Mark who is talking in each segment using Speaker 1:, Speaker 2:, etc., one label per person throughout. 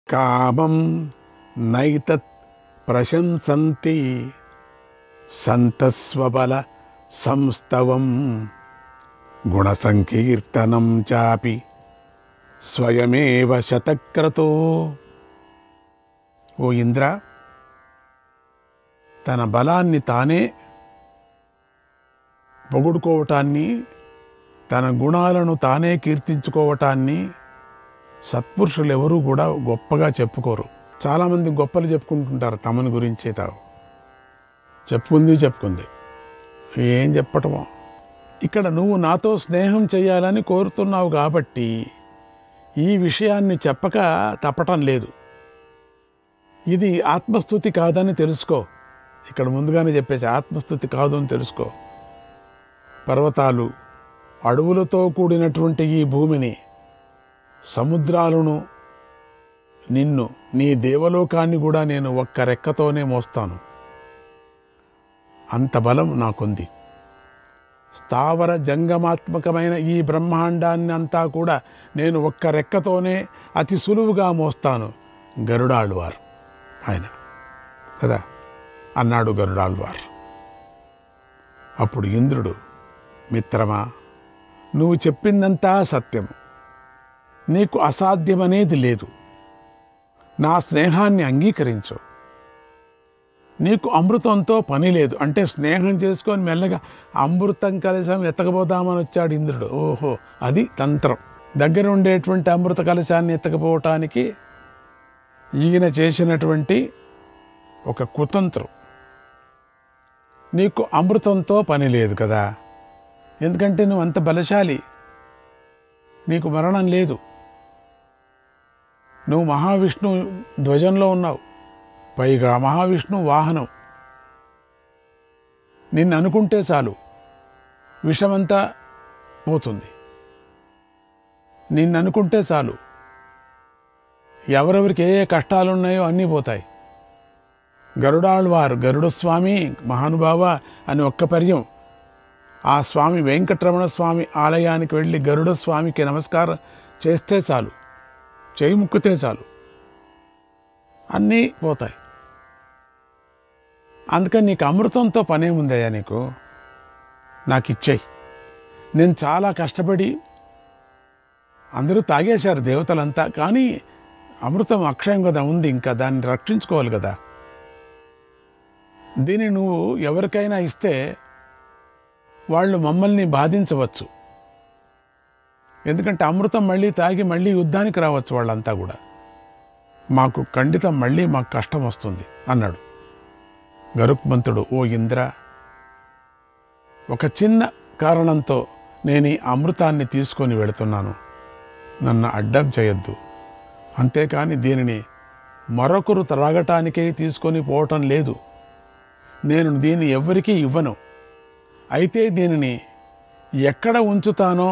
Speaker 1: కామం నైతత్ ప్రశంసంతి సంతస్వబల సంస్తవం గుణసంకీర్తనం చాపి స్వయమేవ శతక్రతో. ఓ ఇంద్ర, తన బలాన్ని తానే పొగుడుకోవటాన్ని, తన గుణాలను తానే కీర్తించుకోవటాన్ని సత్పురుషులు ఎవరూ కూడా గొప్పగా చెప్పుకోరు. చాలామంది గొప్పలు చెప్పుకుంటుంటారు తమని గురించే. చెప్పుకుంది ఏం చెప్పటమో. ఇక్కడ నువ్వు నాతో స్నేహం చేయాలని కోరుతున్నావు కాబట్టి ఈ విషయాన్ని చెప్పక తప్పటం లేదు. ఇది ఆత్మస్తుతి కాదని తెలుసుకో. ఇక్కడ ముందుగానే చెప్పేసి ఆత్మస్తుతి కాదు అని తెలుసుకో. పర్వతాలు, అడవులతో కూడినటువంటి ఈ భూమిని, సముద్రాలను, నిన్ను, నీ దేవలోకాన్ని కూడా నేను ఒక్క రెక్కతోనే మోస్తాను. అంత బలం నాకుంది. స్థావర జంగమాత్మకమైన ఈ బ్రహ్మాండాన్ని అంతా కూడా నేను ఒక్క రెక్కతోనే అతి సులువుగా మోస్తాను. గరుడాళ్వార్ ఆయన కదా అన్నాడు గరుడాళ్వార్. అప్పుడు ఇంద్రుడు, మిత్రమా, నువ్వు చెప్పిందంతా సత్యము. నీకు అసాధ్యమనేది లేదు. నా స్నేహాన్ని అంగీకరించు. నీకు అమృతంతో పని లేదు. అంటే స్నేహం చేసుకొని మెల్లగా అమృతం కలశం ఎత్తకపోదామని వచ్చాడు ఇంద్రుడు. ఓహో, అది తంత్రం. దగ్గర ఉండేటువంటి అమృత కలశాన్ని ఎత్తకపోవటానికి ఈయన చేసినటువంటి ఒక కుతంత్రం. నీకు అమృతంతో పని లేదు కదా, ఎందుకంటే నువ్వు అంత బలశాలి. నీకు మరణం లేదు. నువ్వు మహావిష్ణు ధ్వజంలో ఉన్నావు, పైగా మహావిష్ణు వాహనం. నిన్ను అనుకుంటే చాలు విషమంతా పోతుంది. నిన్ను అనుకుంటే చాలు ఎవరెవరికి ఏ కష్టాలు ఉన్నాయో అన్నీ పోతాయి. గరుడాళ్వారు, గరుడ స్వామి మహానుభావ అని ఒక్క పర్యం ఆ స్వామి వెంకటరమణ స్వామి ఆలయానికి వెళ్ళి గరుడ స్వామికి నమస్కారం చేస్తే చాలు, చేయి ముక్కితే చాలు, అన్నీ పోతాయి. అందుకని నీకు అమృతంతో పనేముందయ్యా, నీకు నాకు ఇచ్చేయి. నేను చాలా కష్టపడి, అందరూ తాగేశారు దేవతలంతా, కానీ అమృతం అక్షయం కదా ఉంది, ఇంకా దాన్ని రక్షించుకోవాలి కదా. దీన్ని నువ్వు ఎవరికైనా ఇస్తే వాళ్ళు మమ్మల్ని బాధించవచ్చు. ఎందుకంటే అమృతం మళ్ళీ తాగి మళ్ళీ యుద్ధానికి రావచ్చు వాళ్ళంతా కూడా. మాకు ఖండితం మళ్ళీ మాకు కష్టం వస్తుంది అన్నాడు. గరుత్మంతుడు, ఓ ఇంద్ర, ఒక చిన్న కారణంతో నేను ఈ అమృతాన్ని తీసుకొని వెళుతున్నాను. నన్ను అడ్డం చేయొద్దు. అంతేకాని దీనిని మరొకరు త్రాగటానికే తీసుకొని పోవటం లేదు. నేను దీన్ని ఎవ్వరికీ ఇవ్వను. అయితే దీనిని ఎక్కడ ఉంచుతానో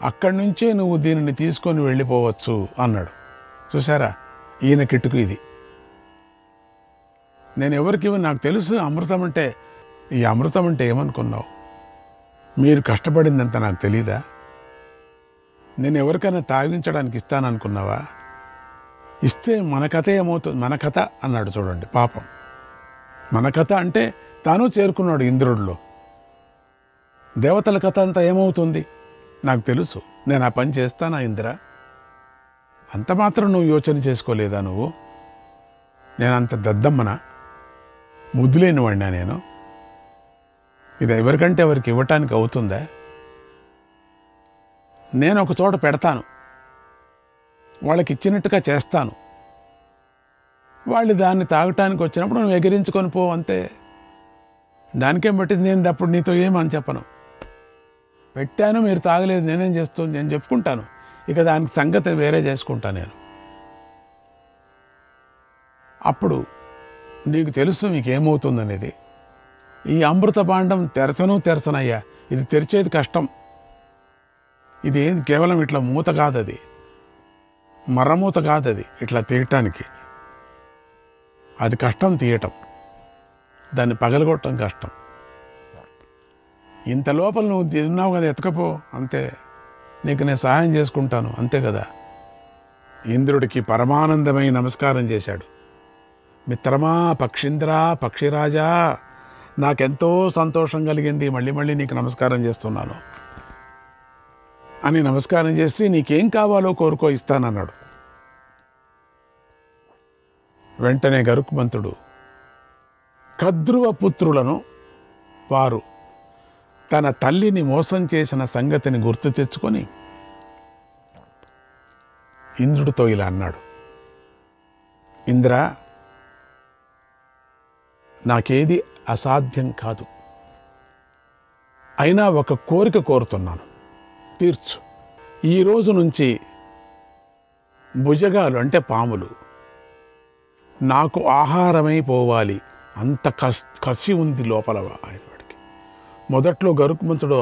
Speaker 1: అక్కడి నుంచే నువ్వు దీనిని తీసుకొని వెళ్ళిపోవచ్చు అన్నాడు. చూసారా, ఈయన కిటుకు ఇది. నేను ఎవరికి నాకు తెలుసు అమృతం అంటే. ఈ అమృతం అంటే ఏమనుకున్నావు? మీరు కష్టపడిందంత నాకు తెలీదా? నేను ఎవరికైనా తాగించడానికి ఇస్తాననుకున్నావా? ఇస్తే మన కథ ఏమవుతుంది? మన కథ అన్నాడు. చూడండి పాపం, మన కథ అంటే తాను చేరుకున్నాడు ఇంద్రుడిలో. దేవతల కథ అంతా ఏమవుతుంది నాకు తెలుసు. నేను ఆ పని చేస్తానా ఇంద్ర? అంత మాత్రం నువ్వు యోచన చేసుకోలేదా? నువ్వు నేనంత దద్దమ్మన, ముద్దులేని వాడినా నేను? ఇది ఎవరికంటే ఎవరికి ఇవ్వటానికి అవుతుందా? నేను ఒక చోట పెడతాను, వాళ్ళకి ఇచ్చినట్టుగా చేస్తాను. వాళ్ళు దాన్ని తాగటానికి వచ్చినప్పుడు నువ్వు ఎగిరించుకొని పో, అంతే. దానికేం పట్టింది? నేను అప్పుడు నీతో ఏమని చెప్పను. పెట్టాను, మీరు తాగలేదు, నేనేం చేస్తాను? నేను చెప్పుకుంటాను. ఇక దానికి సంగతి వేరే చేసుకుంటా నేను. అప్పుడు నీకు తెలుసు మీకేమవుతుందనేది. ఈ అమృత భాండం తెరచనయ్యా. ఇది తెరిచేది కష్టం. ఇది ఏది కేవలం ఇట్లా మూత కాదది, మరమూత కాదది, ఇట్లా తీయటానికి. అది కష్టం తీయటం, దాన్ని పగలగొట్టడం కష్టం. ఇంత లోపల నువ్వు తిన్నావు కదా, ఎత్తుకపో, అంతే, నీకు నేను సహాయం చేసుకుంటాను, అంతే కదా. ఇంద్రుడికి పరమానందమై నమస్కారం చేశాడు. మిత్రమా, పక్షీంద్రా, పక్షిరాజా, నాకెంతో సంతోషం కలిగింది, మళ్ళీ మళ్ళీ నీకు నమస్కారం చేస్తున్నాను అని నమస్కారం చేసి, నీకేం కావాలో కోరుకో, ఇస్తానన్నాడు. వెంటనే గరుత్మంతుడు కద్రువ పుత్రులను, వారు తన తల్లిని మోసం చేసిన సంగతిని గుర్తు తెచ్చుకొని ఇంద్రుడితో ఇలా అన్నాడు. ఇంద్ర, నాకేది అసాధ్యం కాదు, అయినా ఒక కోరిక కోరుతున్నాను, తీర్చు. ఈ రోజు నుంచి భుజగాలు అంటే పాములు నాకు ఆహారమై పోవాలి, అంత కసి ఉంది లోపల ఆయన వాడికి. మొదట్లో గరుత్మంతుడు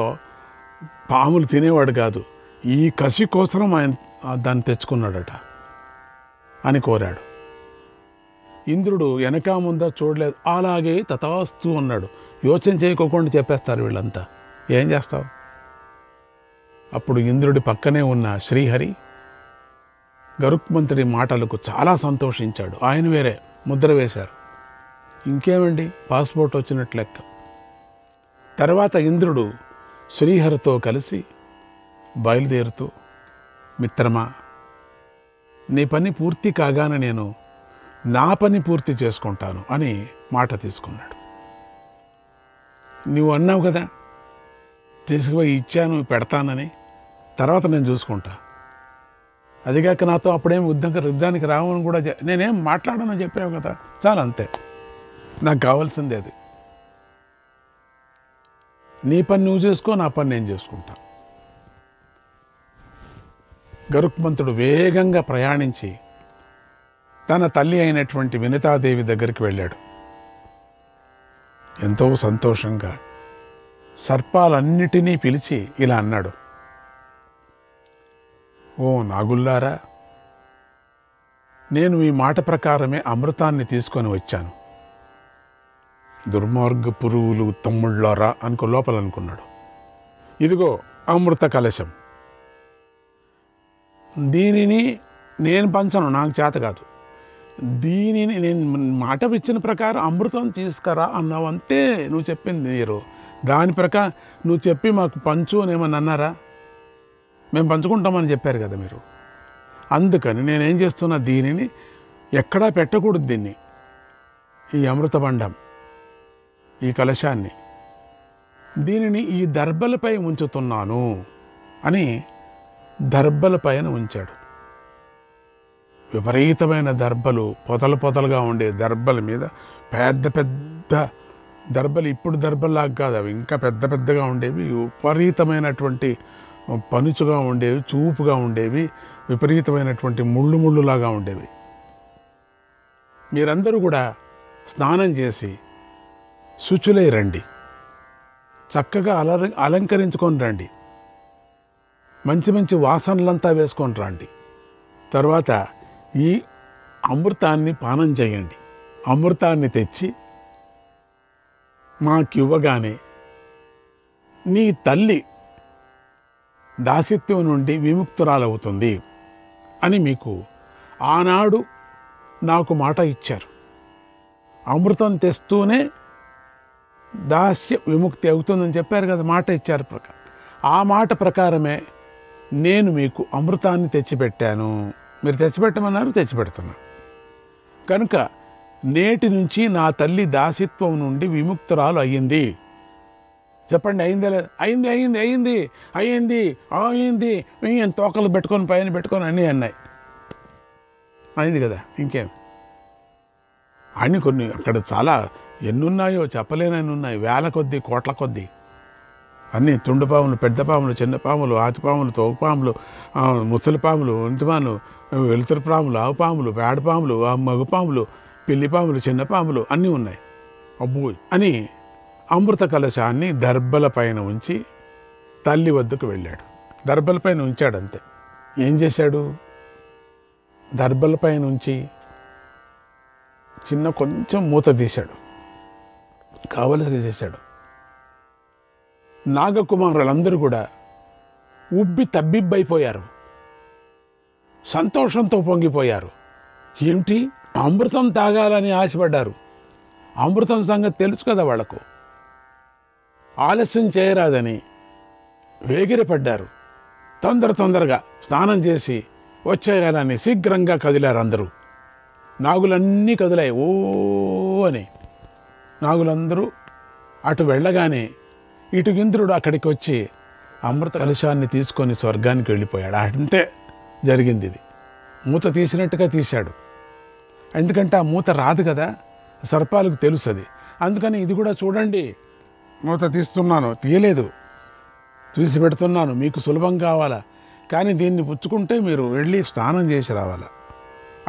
Speaker 1: పాములు తినేవాడు కాదు, ఈ కసి కోసం ఆయన దాన్ని తెచ్చుకున్నాడట అని కోరాడు. ఇంద్రుడు వెనక ముందా చూడలేదు, అలాగే తథాస్తు అన్నాడు. యోచన చేయకోకుండా చెప్పేస్తారు వీళ్ళంతా, ఏం చేస్తావు? అప్పుడు ఇంద్రుడి పక్కనే ఉన్న శ్రీహరి గరుత్మంతుడి మాటలకు చాలా సంతోషించాడు. ఆయన వేరే ముద్ర వేశారు. ఇంకేమండి, పాస్పోర్ట్ వచ్చినట్లు లెక్క. తర్వాత ఇంద్రుడు శ్రీహరితో కలిసి బయలుదేరుతూ, మిత్రమా, నీ పని పూర్తి కాగానే నేను నా పని పూర్తి చేసుకుంటాను అని మాట తీసుకున్నాడు. నువ్వు అన్నావు కదా, తీసుకుపోయి ఇచ్చాను, పెడతానని, తర్వాత నేను చూసుకుంటా. అదిగాక నాతో అప్పుడేం యుద్ధానికి రావని కూడా నేనేం మాట్లాడనని చెప్పావు కదా, చాలా, అంతే, నాకు కావాల్సిందే అది. నీ పని నువ్వు చేసుకో, నా పని నేను చేసుకుంటా. గరుత్మంతుడు వేగంగా ప్రయాణించి తన తల్లి అయినటువంటి వినితాదేవి దగ్గరికి వెళ్ళాడు. ఎంతో సంతోషంగా సర్పాలన్నిటినీ పిలిచి ఇలా అన్నాడు. ఓ నాగుల్లారా, నేను మీ మాట ప్రకారమే అమృతాన్ని తీసుకొని వచ్చాను. దుర్మార్గ పురుగులు తమ్ముళ్ళారా అనుకో లోపల అనుకున్నాడు. ఇదిగో అమృత కలశం, దీనిని నేను పంచను, నాకు చేత కాదు. దీనిని నేను మాట ఇచ్చిన ప్రకారం అమృతం తీసుకురా అన్నావంటే నువ్వు చెప్పింది మీరు, దాని ప్రకారం నువ్వు చెప్పి మాకు పంచు అని ఏమన్నా అన్నారా? మేము పంచుకుంటామని చెప్పారు కదా మీరు. అందుకని నేనేం చేస్తున్నా, దీనిని ఎక్కడా పెట్టకూడదు, దీన్ని, ఈ అమృత బండం, ఈ కలశాన్ని, దీనిని ఈ దర్భలపై ఉంచుతున్నాను అని దర్భలపైన ఉంచాడు. విపరీతమైన దర్భలు, పొదలు పొదలుగా ఉండే దర్భల మీద పెద్ద పెద్ద దర్భలు, ఇప్పుడు దర్భల్లాగా కాదు, అవి ఇంకా పెద్ద పెద్దగా ఉండేవి, విపరీతమైనటువంటి పనుచుగా ఉండేవి, చూపుగా ఉండేవి, విపరీతమైనటువంటి ముళ్ళు ముళ్ళులాగా ఉండేవి. మీరందరూ కూడా స్నానం చేసి శుచులై రండి, చక్కగా అలంకరించుకొని రండి, మంచి మంచి వాసనలంతా వేసుకొని రండి. తర్వాత ఈ అమృతాన్ని పానం చేయండి. అమృతాన్ని తెచ్చి మాకివ్వగానే నీ తల్లి దాసిత్వం నుండి విముక్తురాలవుతుంది అని మీకు ఆనాడు నాకు మాట ఇచ్చారు. అమృతం తెస్తూనే దాస్య విముక్తి అవుతుందని చెప్పారు కదా, మాట ఇచ్చారు ప్రకారం. ఆ మాట ప్రకారమే నేను మీకు అమృతాన్ని తెచ్చిపెట్టాను. మీరు తెచ్చిపెట్టమన్నారు, తెచ్చిపెడుతున్నాను. కనుక నేటి నుంచి నా తల్లి దాసిత్వం నుండి విముక్తురాలు అయ్యింది. చెప్పండి, అయిందా లేదు? అయింది అయింది అయింది అయ్యింది అయింది. తోకలు పెట్టుకొని పైన పెట్టుకొని అన్నీ అన్నాయి. అయింది కదా, ఇంకేం అన్నీ. కొన్ని అక్కడ చాలా ఎన్నున్నాయో చెప్పలేనన్ని ఉన్నాయి, వేల కొద్దీ, కోట్ల కొద్దీ. అన్నీ తుండుపాములు, పెద్ద పాములు, చిన్న పాములు, ఆతిపాములు, తోకపాములు, ముసలిపాములు, ఒంటిపాములు, వెలుతురు పాములు, ఆవు పాములు, పేడపాములు, మగపాములు, పిల్లి పాములు, చిన్న పాములు అన్నీ ఉన్నాయి. అబ్బో అని అమృత కలశాన్ని దర్భల పైన ఉంచి తల్లి వద్దకు వెళ్ళాడు. దర్భల పైన ఉంచాడు, అంతే. ఏం చేశాడు? దర్భల పైన ఉంచి చిన్న కొంచెం మూత తీశాడు, కావలసిగా చేశాడు. నాగకుమారులందరూ కూడా ఉబ్బి తబ్బిబ్బైపోయారు, సంతోషంతో పొంగిపోయారు. ఏమిటి, అమృతం తాగాలని ఆశపడ్డారు. అమృతం సంగతి తెలుసు కదా వాళ్లకు. ఆలస్యం చేయరాదని వేగిరపడ్డారు. తొందరగా స్నానం చేసి వచ్చేయాలని శీఘ్రంగా కదిలారు అందరూ. నాగులన్నీ కదిలాయి ఓ అని. నాగులందరూ అటు వెళ్ళగానే ఇటు ఇంద్రుడు అక్కడికి వచ్చి అమృత కలశాన్ని తీసుకొని స్వర్గానికి వెళ్ళిపోయాడు. అంతే జరిగింది. ఇది మూత తీసినట్టుగా తీశాడు. ఎందుకంటే ఆ మూత రాదు కదా, సర్పాలకు తెలుసు అది. అందుకని ఇది కూడా చూడండి, మూత తీస్తున్నాను, తీయలేదు, తీసి పెడుతున్నాను, మీకు సులభం కావాలా, కానీ దీన్ని పుచ్చుకుంటే మీరు వెళ్ళి స్నానం చేసి రావాలా,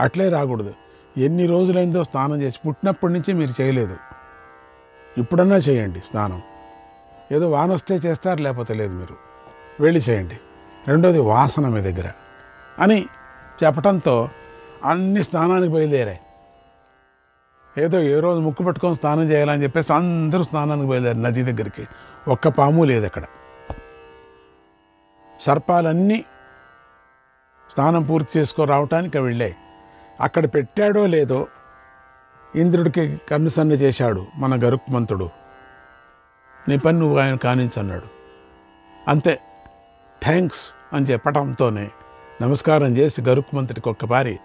Speaker 1: అట్లే రాకూడదు. ఎన్ని రోజులైందో స్నానం చేసి, పుట్టినప్పటి నుంచి మీరు చేయలేదు, ఇప్పుడన్నా చేయండి స్నానం. ఏదో వాన వస్తే చేస్తారు, లేకపోతే లేదు, మీరు వెళ్ళి చేయండి. రెండోది వాసన మీ దగ్గర అని చెప్పటంతో అన్ని స్నానానికి బయలుదేరాయి. ఏదో ఏ రోజు ముక్కు పట్టుకొని స్నానం చేయాలని చెప్పేసి అందరూ స్నానానికి బయలుదేరారు నది దగ్గరికి. ఒక్క పాము లేదు అక్కడ. సర్పాలన్నీ స్నానం పూర్తి చేసుకొని రావటానికి వెళ్ళాయి. అక్కడ పెట్టాడో లేదో ఇంద్రుడికి కన్నుసన్న చేశాడు మన గరుక్మంతుడు. నీ పని నువ్వు ఆయన కానించన్నాడు. అంతే, థ్యాంక్స్ అని చెప్పటంతోనే నమస్కారం చేసి గరుక్మంతుడికి ఒక్కపారి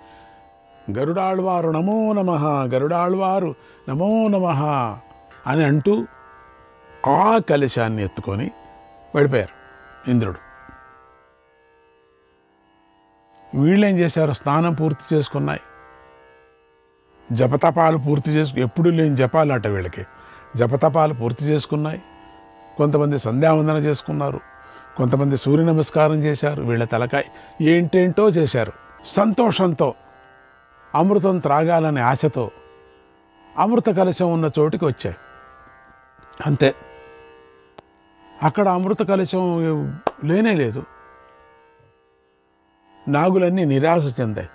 Speaker 1: గరుడాళ్వారు నమో నమః, గరుడాళ్వారు నమో నమః అని అంటూ ఆ కలశాన్ని ఎత్తుకొని వెళ్ళిపోయారు ఇంద్రుడు. వీళ్ళేం చేశారు, స్నానం పూర్తి చేసుకున్నాయి, జపతపాలు పూర్తి ఎప్పుడు లేని జపాలు అట వీళ్ళకి. జపతపాలు పూర్తి చేసుకున్నాయి. కొంతమంది సంధ్యావందన చేసుకున్నారు, కొంతమంది సూర్య నమస్కారం చేశారు, వీళ్ళ తలకాయ ఏంటేంటో చేశారు. సంతోషంతో, అమృతం త్రాగాలనే ఆశతో అమృత కలశం ఉన్న చోటికి వచ్చాయి. అంతే, అక్కడ అమృత కలశం లేనే లేదు. నాగులన్నీ నిరాశ చెందాయి.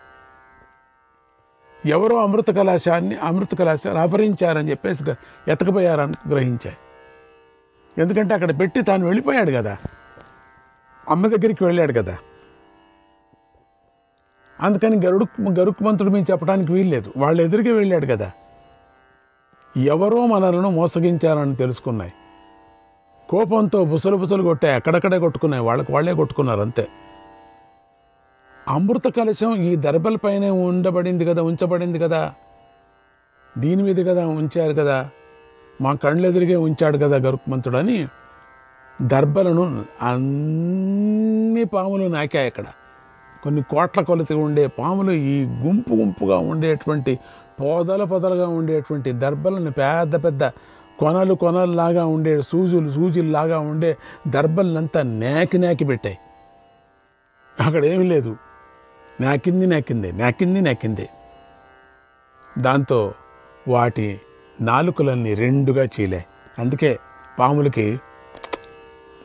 Speaker 1: ఎవరో అమృత కలశాన్ని అపహరించారని చెప్పేసి ఎతకపోయారని గ్రహించాయి. ఎందుకంటే అక్కడ పెట్టి తాను వెళ్ళిపోయాడు కదా, అమ్మ దగ్గరికి వెళ్ళాడు కదా. అందుకని గరుక్మంతుడు మీద చెప్పడానికి వీల్లేదు, వాళ్ళ ఎదురుగా వెళ్ళాడు కదా. ఎవరో మనలను మోసగించారని తెలుసుకున్నాయి. కోపంతో బుసలు కొట్టాయి, అక్కడక్కడే కొట్టుకున్నాయి, వాళ్ళే కొట్టుకున్నారు అంతే. అమృత కలశం ఈ దర్భలపైనే ఉంచబడింది కదా, దీని మీద కదా ఉంచారు కదా, మా కళ్ళెదురుగే ఉంచాడు కదా గరుక్మంతుడు అని దర్భలను అన్ని పాములు నాకాయి. అక్కడ కొన్ని కోట్ల కొలత ఉండే పాములు ఈ గుంపుగా ఉండేటువంటి పొదలుగా ఉండేటువంటి దర్భలను పెద్ద కొనలులాగా ఉండే సూజుల్లాగా ఉండే దర్భలనంతా నాకి పెట్టాయి. అక్కడ ఏమీ లేదు, నాకింది. దాంతో వాటి నాలుకలన్నీ రెండుగా చీలాయి. అందుకే పాములకి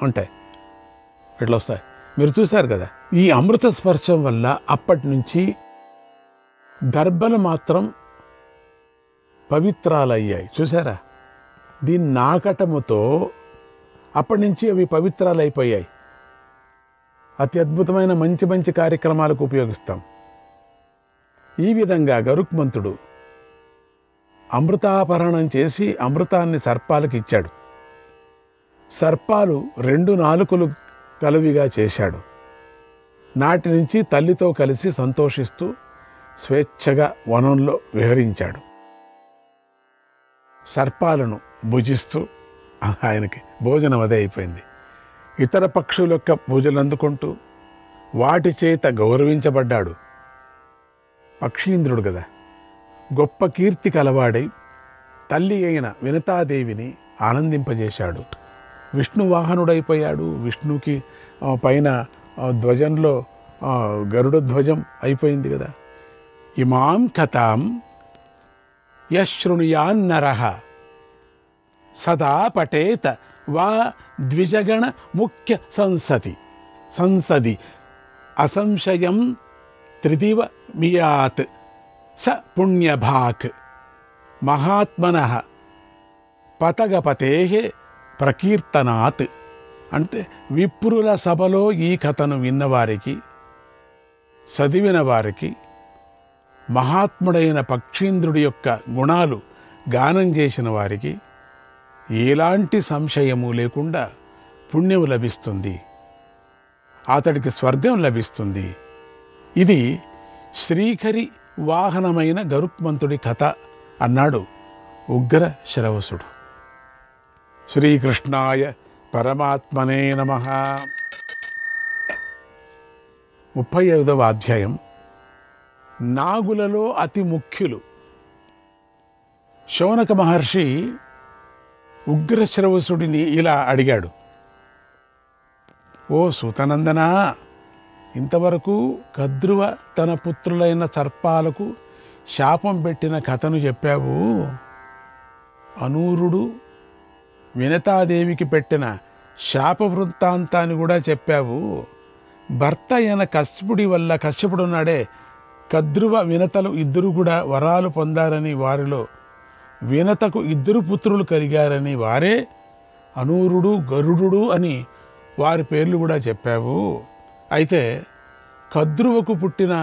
Speaker 1: ఉంటాయి, ఇట్లా వస్తాయి. మీరు చూశారు కదా. ఈ అమృత స్పర్శం వల్ల అప్పటి నుంచి దర్భలు మాత్రం పవిత్రాలయ్యాయి. చూసారా, దీని నాకటముతో అప్పటి నుంచి అవి పవిత్రాలైపోయాయి. అతి అద్భుతమైన మంచి కార్యక్రమాలకు ఉపయోగిస్తాం. ఈ విధంగా గరుక్మంతుడు అమృతాపహరణం చేసి అమృతాన్ని సర్పాలకు ఇచ్చాడు. సర్పాలు 2 నాలుకలు కలవిగా చేశాడు. నాటి నుంచి తల్లితో కలిసి సంతోషిస్తూ స్వేచ్ఛగా వనంలో విహరించాడు. సర్పాలను భుజిస్తూ ఆయనకి భోజనం అదే అయిపోయింది. ఇతర పక్షుల యొక్క పూజలు అందుకుంటూ వాటి చేత గౌరవించబడ్డాడు. పక్షీంద్రుడు కదా, గొప్ప కీర్తి కలవాడై తల్లి అయిన వినతాదేవిని ఆనందింపజేశాడు. విష్ణువాహనుడైపోయాడు. విష్ణుకి పైన ధ్వజంలో గరుడ ధ్వజం అయిపోయింది కదా. ఇమాం కథాం యశృణుయాన్నరః సదా పఠేత్ వా ద్విజగణ ముఖ్య సంసది అసంశయం త్రిదివ మియాత్ స పుణ్యభాక్ మహాత్మనః పతగపతేః ప్రకీర్తనాత్. అంటే విప్రుల సభలో ఈ కథను విన్నవారికి, చదివిన వారికి మహాత్ముడైన పక్షీంద్రుడి యొక్క గుణాలు గానం చేసిన వారికి ఎలాంటి సంశయము లేకుండా పుణ్యం లభిస్తుంది, అతడికి స్వర్గం లభిస్తుంది. ఇది శ్రీహరి వాహనమైన గరుత్మంతుడి కథ అన్నాడు ఉగ్ర శ్రవసుడు. శ్రీకృష్ణాయ పరమాత్మనే నమః. 35వ అధ్యాయం. నాగులలో అతి ముఖ్యులు. శౌనక మహర్షి ఉగ్రశ్రవసుడిని ఇలా అడిగాడు: ఓ సూతనందనా, ఇంతవరకు కద్రువ తన పుత్రులైన సర్పాలకు శాపం పెట్టిన కథను చెప్పావు. అనూరుడు వినతాదేవికి పెట్టిన శాప వృత్తాంతాన్ని కూడా చెప్పావు. భర్త అయిన కశ్యపుడి వల్ల, కశ్యపుడున్నాడే, కద్రువ వినతలు ఇద్దరు కూడా వరాలు పొందారని, వారిలో వినతకు 2 పుత్రులు కలిగారని, వారే అనూరుడు గరుడు అని వారి పేర్లు కూడా చెప్పావు. అయితే కద్రువకు పుట్టిన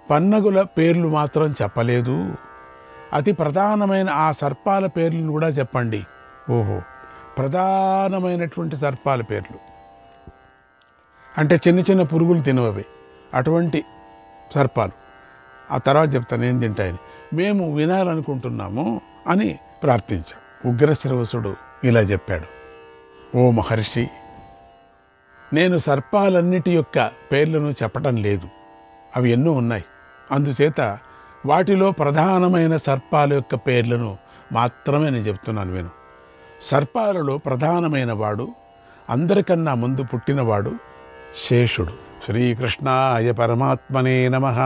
Speaker 1: పన్నగుల పేర్లు మాత్రం చెప్పలేదు. అతి ప్రధానమైన ఆ సర్పాల పేర్లను కూడా చెప్పండి. ఓహో, ప్రధానమైనటువంటి సర్పాల పేర్లు అంటే చిన్న చిన్న పురుగులు తినవవి, అటువంటి సర్పాలు. ఆ తర్వాత చెప్తాను ఏం తింటాయని. మేము వినాలనుకుంటున్నాము అని ప్రార్థించాం. ఉగ్రశ్రవసుడు ఇలా చెప్పాడు: ఓ మహర్షి, నేను సర్పాలన్నిటి యొక్క పేర్లను చెప్పటం లేదు, అవి ఎన్నో ఉన్నాయి. అందుచేత వాటిలో ప్రధానమైన సర్పాల యొక్క పేర్లను మాత్రమే నేను చెప్తున్నాను, విను. సర్పాలలో ప్రధానమైన వాడు, అందరికన్నా ముందు పుట్టినవాడు శేషుడు. శ్రీకృష్ణాయ పరమాత్మనే నమః.